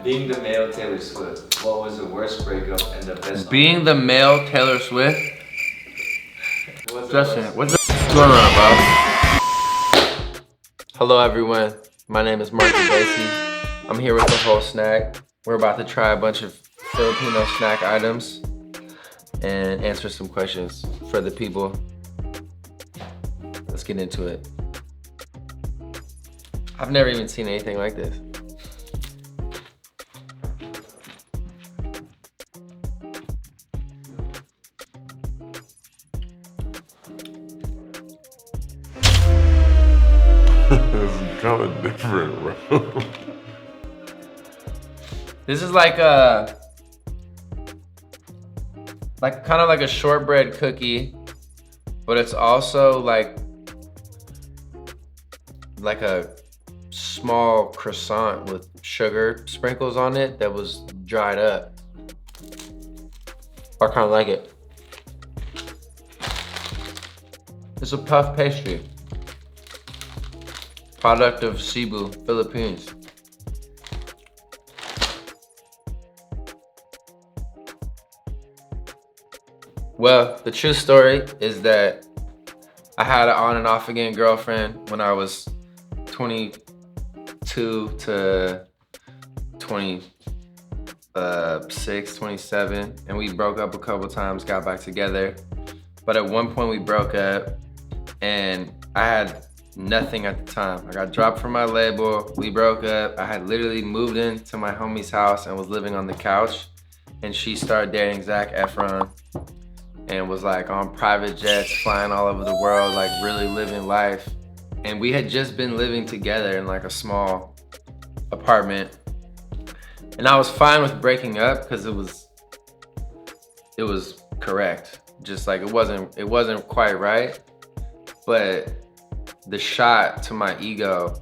Being the male Taylor Swift, what was the worst breakup and the best? Being the male Taylor Swift? Justin, What what's going on, bro? Hello, everyone. My name is Marc E. Bassy. I'm here with the whole snack. We're about to try a bunch of Filipino snack items and answer some questions for the people. Let's get into it. I've never even seen anything like this. It's kind of different, bro. This is like kind of like a shortbread cookie, but it's also like a small croissant with sugar sprinkles on it that was dried up. I kind of like it. It's a puff pastry. Product of Cebu, Philippines. Well, the true story is that I had an on and off again girlfriend when I was 22 to 26, 27, and we broke up a couple times, got back together. But at one point we broke up and I had nothing at the time. I got dropped from my label, we broke up. I had literally moved into my homie's house and was living on the couch, and she started dating Zac Efron and was like on private jets, flying all over the world, like really living life. And we had just been living together in like a small apartment. And I was fine with breaking up because it was correct. Just like it wasn't quite right. But the shot to my ego,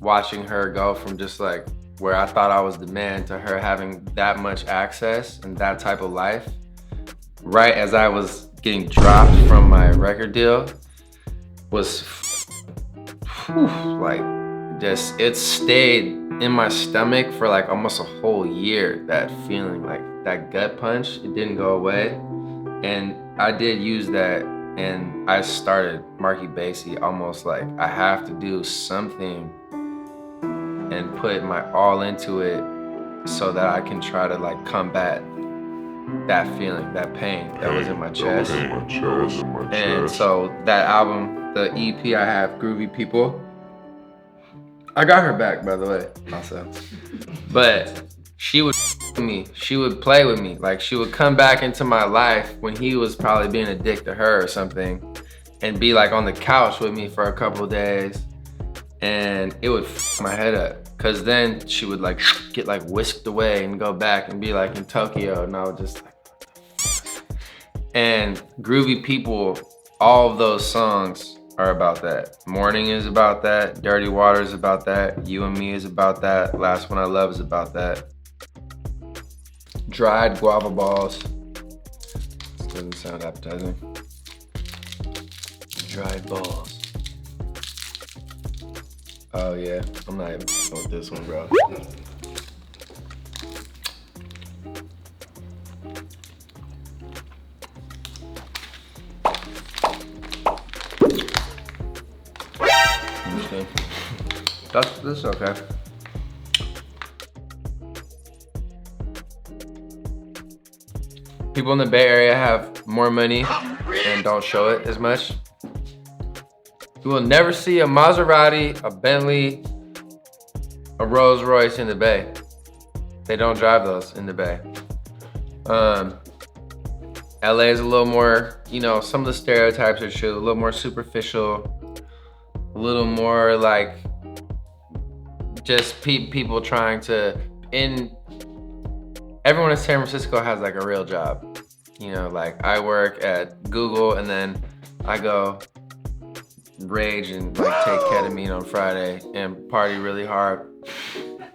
watching her go from just like where I thought I was the man to her having that much access and that type of life, right as I was getting dropped from my record deal, was like just, it stayed in my stomach for like almost a whole year. That feeling, like that gut punch, it didn't go away. And I did use that, and I started Marc E. Bassy almost like I have to do something and put my all into it so that I can try to like combat that feeling, that pain that was in my chest. And so that album, the EP I have, Groovy People, I got her back, by the way, also. But she would play with me. Like she would come back into my life when he was probably being a dick to her or something, and be like on the couch with me for a couple days, and it would f my head up. Cause then she would like get like whisked away and go back and be like in Tokyo, and I would just like, and Groovy People, all of those songs are about that. Morning is about that, Dirty Water is about that, You and Me is about that, Last One I Love is about that. Dried guava balls. This doesn't sound appetizing. Dried balls. Oh yeah, I'm not even with this one, bro. This is okay. People in the Bay Area have more money and don't show it as much. You will never see a Maserati, a Bentley, a Rolls Royce in the Bay. They don't drive those in the Bay. LA is a little more, you know, some of the stereotypes are true, a little more superficial, a little more like just people trying to, everyone in San Francisco has like a real job. You know, like I work at Google and then I go rage and like take ketamine on Friday and party really hard.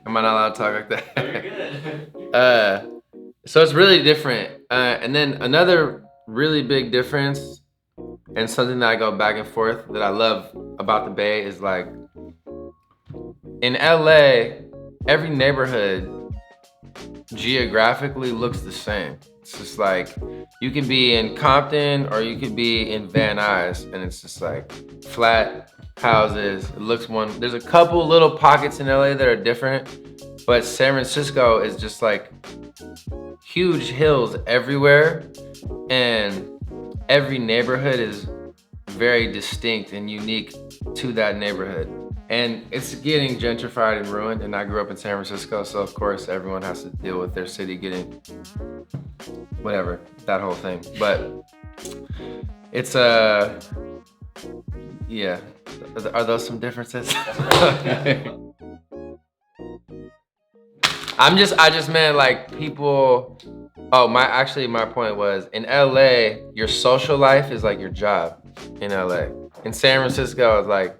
Am I not allowed to talk like that? You're good. So it's really different. And then another really big difference, and something that I go back and forth that I love about the Bay, is like in LA, every neighborhood geographically looks the same. It's just like, you could be in Compton or you could be in Van Nuys, and it's just like flat houses. It looks there's a couple little pockets in LA that are different, but San Francisco is just like huge hills everywhere, and every neighborhood is very distinct and unique to that neighborhood. And it's getting gentrified and ruined, and I grew up in San Francisco, so of course everyone has to deal with their city getting whatever, that whole thing. But it's yeah, are those some differences? I just meant like people. Oh, my point was, in LA, your social life is like your job in LA. In San Francisco, it's like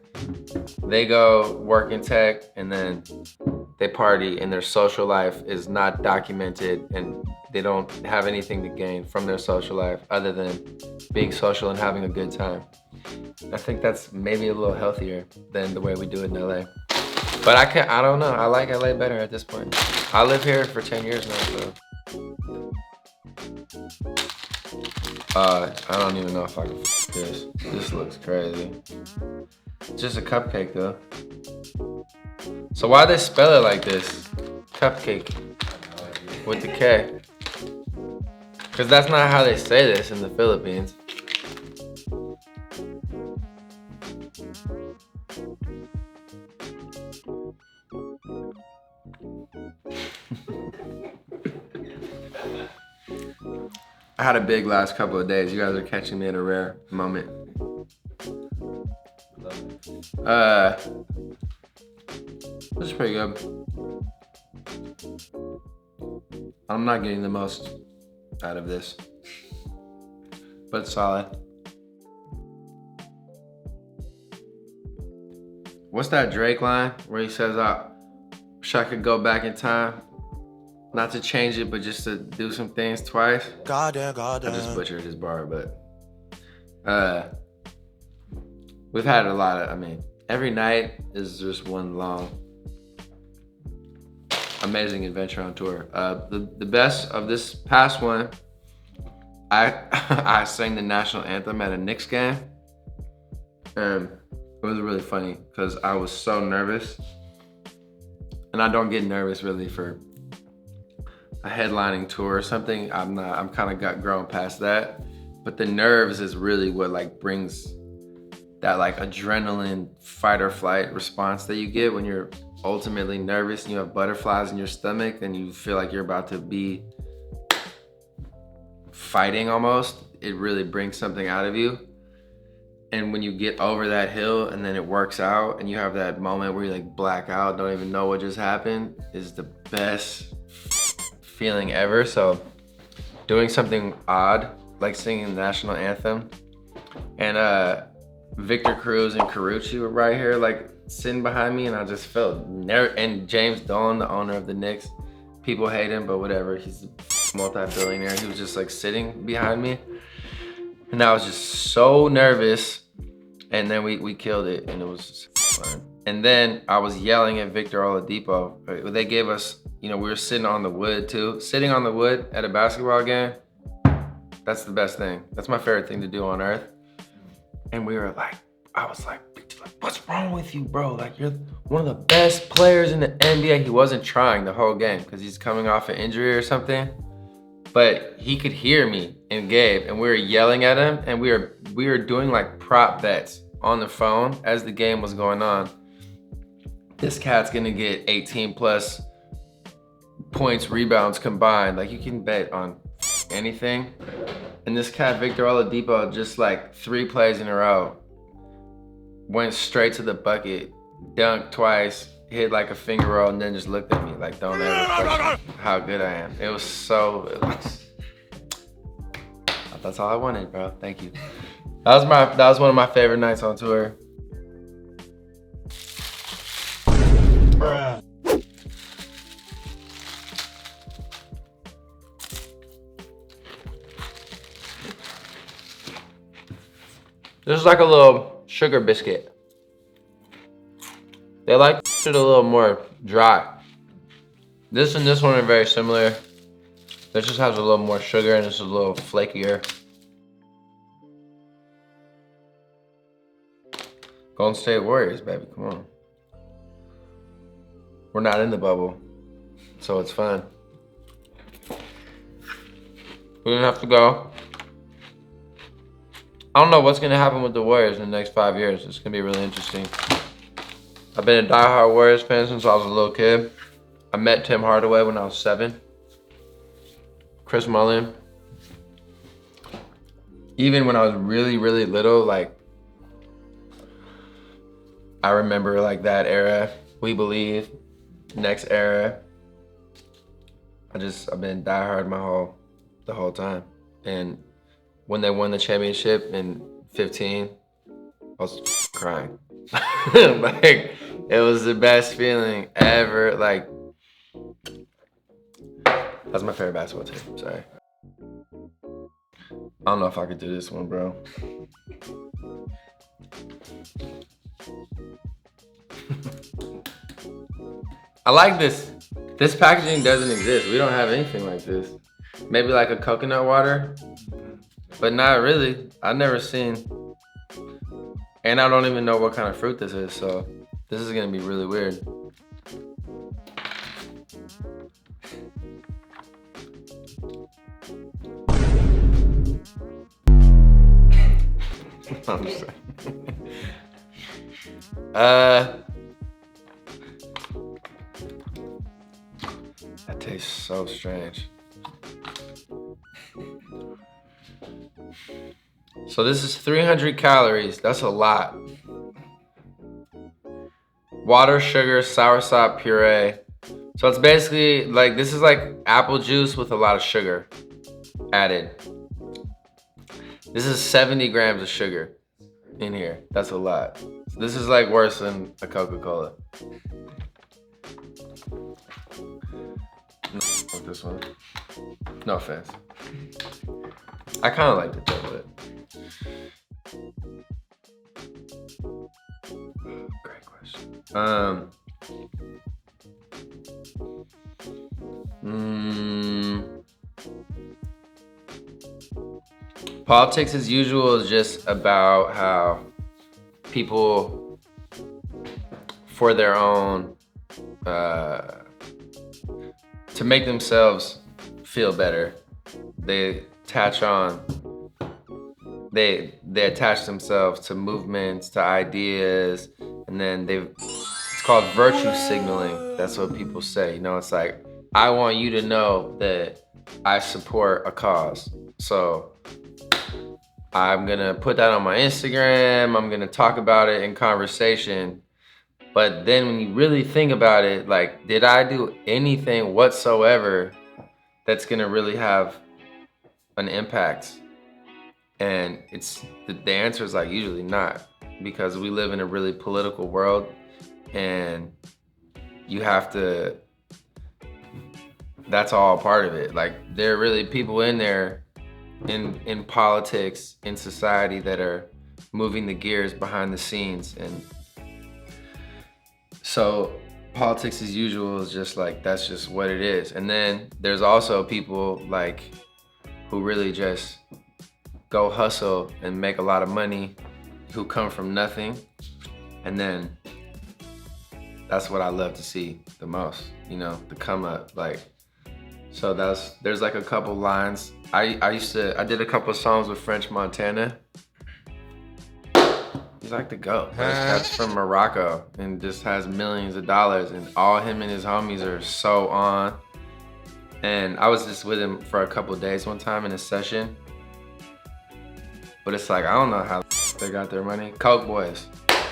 they go work in tech and then they party, and their social life is not documented, and they don't have anything to gain from their social life other than being social and having a good time. I think that's maybe a little healthier than the way we do it in LA. But I don't know, I like LA better at this point. I live here for 10 years now, so. I don't even know if I can f this. This looks crazy. It's just a cupcake though. So why they spell it like this? Cupcake with the K. Cause that's not how they say this in the Philippines. I had a big last couple of days. You guys are catching me in a rare moment. This is pretty good. I'm not getting the most out of this, but it's solid. What's that Drake line where he says, I wish I could go back in time? Not to change it, but just to do some things twice. Goddamn. I just butchered his bar, but we've had a lot of, every night is just one long, amazing adventure on tour. The best of this past one, I sang the national anthem at a Knicks game. It was really funny because I was so nervous. And I don't get nervous really for a headlining tour or something. I'm kind of got grown past that. But the nerves is really what like brings that like adrenaline fight or flight response that you get when you're ultimately nervous and you have butterflies in your stomach and you feel like you're about to be fighting almost. It really brings something out of you. And when you get over that hill and then it works out and you have that moment where you like black out, don't even know what just happened, is the best feeling ever. So doing something odd, like singing the national anthem, and Victor Cruz and Carucci were right here, like sitting behind me, and I just felt and James Dolan, the owner of the Knicks, people hate him, but whatever, he's a multi-billionaire. He was just like sitting behind me, and I was just so nervous, and then we killed it, and it was just fun. And then I was yelling at Victor Oladipo. They gave us, we were sitting on the wood too. Sitting on the wood at a basketball game, that's the best thing. That's my favorite thing to do on earth. And we were like, I was like, what's wrong with you, bro? Like, you're one of the best players in the NBA. He wasn't trying the whole game because he's coming off an injury or something. But he could hear me and Gabe, and we were yelling at him, and we were doing like prop bets on the phone as the game was going on. This cat's gonna get 18 plus points, rebounds combined. Like, you can bet on anything. And this cat, Victor Oladipo, just like 3 plays in a row, went straight to the bucket, dunked twice, hit like a finger roll, and then just looked at me like, don't ever question how good I am. It was so, that's all I wanted, bro. Thank you. That was one of my favorite nights on tour. Bruh. This is like a little sugar biscuit. They like it a little more dry This and this one are very similar. This just has a little more sugar and it's a little flakier. Golden State Warriors, baby, come on. We're not in the bubble, so it's fine. We didn't have to go. I don't know what's gonna happen with the Warriors in the next 5 years. It's gonna be really interesting. I've been a diehard Warriors fan since I was a little kid. I met Tim Hardaway when I was 7. Chris Mullin. Even when I was really, really little, like, I remember like that era, We Believe, next era. I've been diehard the whole time. And when they won the championship in 15, I was crying. Like, it was the best feeling ever. Like, that's my favorite basketball team, sorry. I don't know if I could do this one, bro. I like this. This packaging doesn't exist. We don't have anything like this. Maybe like a coconut water, but not really. I've never seen, and I don't even know what kind of fruit this is, so this is gonna be really weird. I'm just saying. That tastes so strange. So this is 300 calories. That's a lot. Water, sugar, soursop puree. So it's basically like, this is like apple juice with a lot of sugar added. This is 70 grams of sugar in here. That's a lot. So this is like worse than a Coca-Cola. With this one. No offense. I kind of liked it though, but. Great question. Politics as usual is just about how people, for their own, to make themselves feel better, they attach themselves to movements, to ideas, and then it's called virtue signaling. That's what people say. You know, it's like, I want you to know that I support a cause. So I'm gonna put that on my Instagram, I'm gonna talk about it in conversation. But then when you really think about it, like, did I do anything whatsoever that's gonna really have an impact? And the answer is like, usually not, because we live in a really political world, and you have to, that's all part of it. Like, there are really people in there in politics, in society, that are moving the gears behind the scenes. And so politics as usual is just like, that's just what it is. And then there's also people like who really just go hustle and make a lot of money, who come from nothing. And then that's what I love to see the most, you know, the come up. Like, so there's like a couple lines. I did a couple songs with French Montana. He's like the GOAT. That's from Morocco and just has millions of dollars, and all him and his homies are so on. And I was just with him for a couple days one time in a session. But it's like, I don't know how they got their money. Coke boys,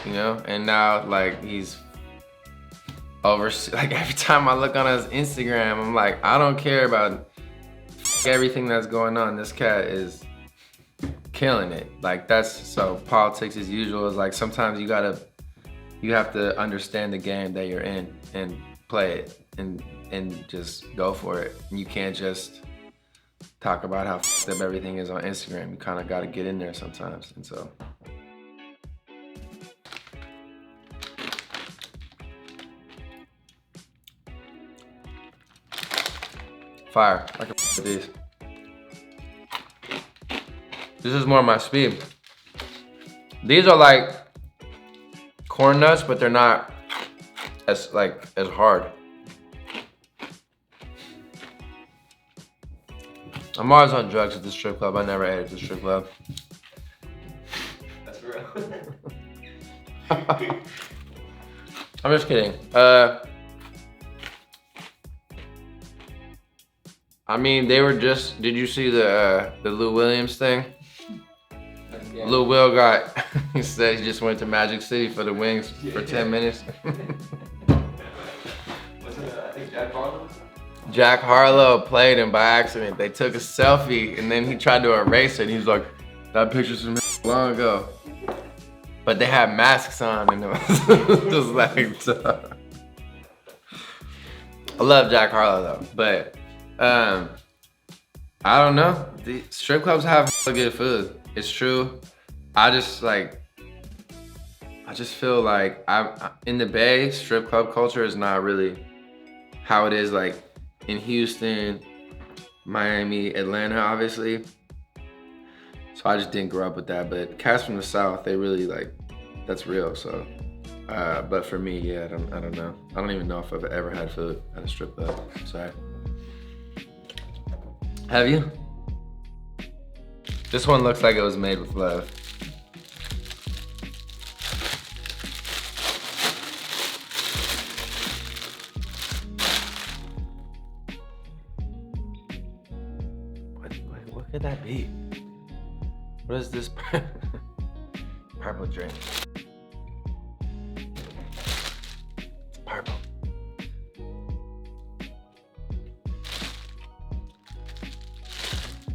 you know? And now, like, he's like, every time I look on his Instagram, I'm like, I don't care about everything that's going on. This cat is killing it. Like, so politics as usual is like, sometimes you have to understand the game that you're in and play it and just go for it. And you can't just talk about how up everything is on Instagram. You kind of got to get in there sometimes. And so Fire. I can with these. This is more my speed. These are like corn nuts, but they're not as hard. I'm always on drugs at the strip club. I never ate at the strip club. That's real. I'm just kidding. I mean, they were just. Did you see the Lou Williams thing? Yeah. Lil Will got. He said he just went to Magic City for the wings for 10 minutes. Wasn't it, I think Jack Harlow? Jack Harlow played him by accident. They took a selfie and then he tried to erase it. He was like, "That picture's from long ago." But they had masks on and it was just like. So. I love Jack Harlow though, but. I don't know. The strip clubs have good food. It's true. I just feel like I in the Bay, strip club culture is not really how it is like in Houston, Miami, Atlanta, obviously. So I just didn't grow up with that. But cats from the South, they really that's real. So, but for me, yeah, I don't know. I don't even know if I've ever had food at a strip club. Sorry. Have you? This one looks like it was made with love. What could that be? What is this purple drink? It's purple.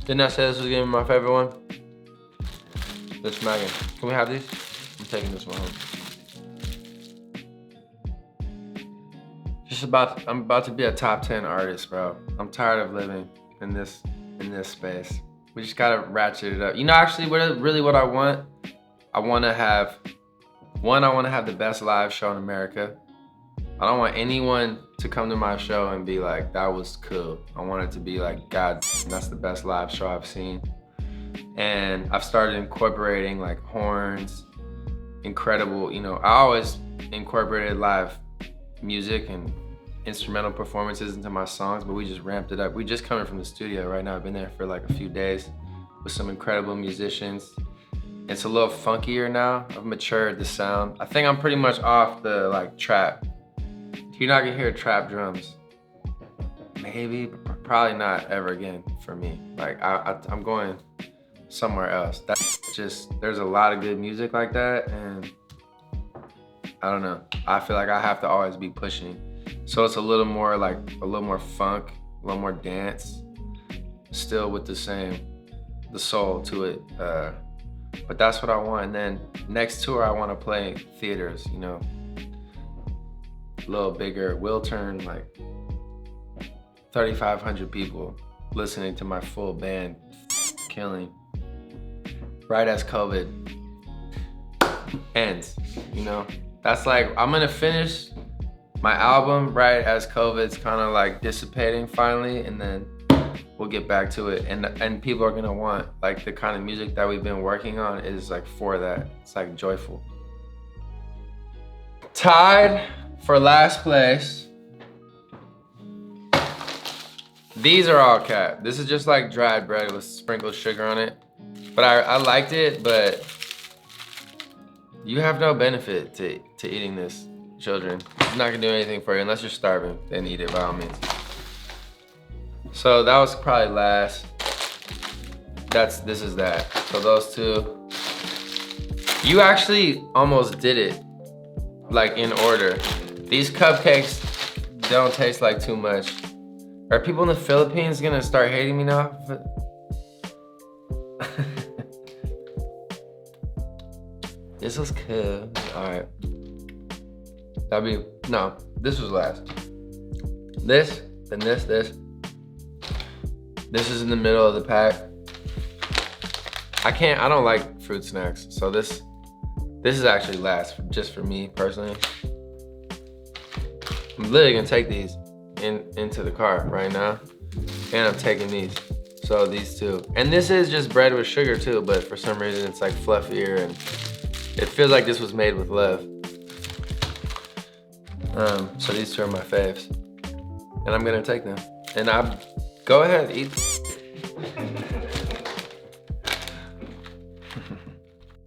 Didn't I say this was gonna be my favorite one? This smacking. Can we have these? I'm taking this one home. I'm about to be a top 10 artist, bro. I'm tired of living in this space. We just gotta ratchet it up. You know, actually, what I want? I wanna have the best live show in America. I don't want anyone to come to my show and be like, "That was cool." I want it to be like, "God, that's the best live show I've seen." And I've started incorporating like horns, incredible, you know, I always incorporated live music and instrumental performances into my songs, but we just ramped it up. We just coming from the studio right now. I've been there for like a few days with some incredible musicians. It's a little funkier now. I've matured the sound. I think I'm pretty much off the like trap. You're not gonna hear trap drums. Maybe, but probably not ever again for me. Like I'm going somewhere else. That's just, there's a lot of good music like that, and I don't know. I feel like I have to always be pushing. So it's a little more funk, a little more dance, still with the soul to it. But that's what I want. And then next tour, I want to play theaters, you know, a little bigger. We'll turn like 3,500 people listening to my full band, killing. Right as COVID ends, you know? That's like, I'm gonna finish my album right as COVID's kind of like dissipating finally, and then we'll get back to it. And people are gonna want like the kind of music that we've been working on is like for that. It's like joyful. Tied for last place. These are all cap. This is just like dried bread with sprinkled sugar on it. But I liked it, but you have no benefit to eating this, children. It's not gonna do anything for you unless you're starving, then eat it by all means. So that was probably last. This is that. So those two. You actually almost did it, like in order. These cupcakes don't taste like too much. Are people in the Philippines gonna start hating me now? This was cool. All right. No, this was last. This, then this. This is in the middle of the pack. I don't like fruit snacks, so this is actually last, just for me personally. I'm literally gonna take these into the car right now. And I'm taking these. So these two. And this is just bread with sugar too, but for some reason it's like fluffier and it feels like this was made with love. So these two are my faves. And I'm gonna take them. And go ahead, eat.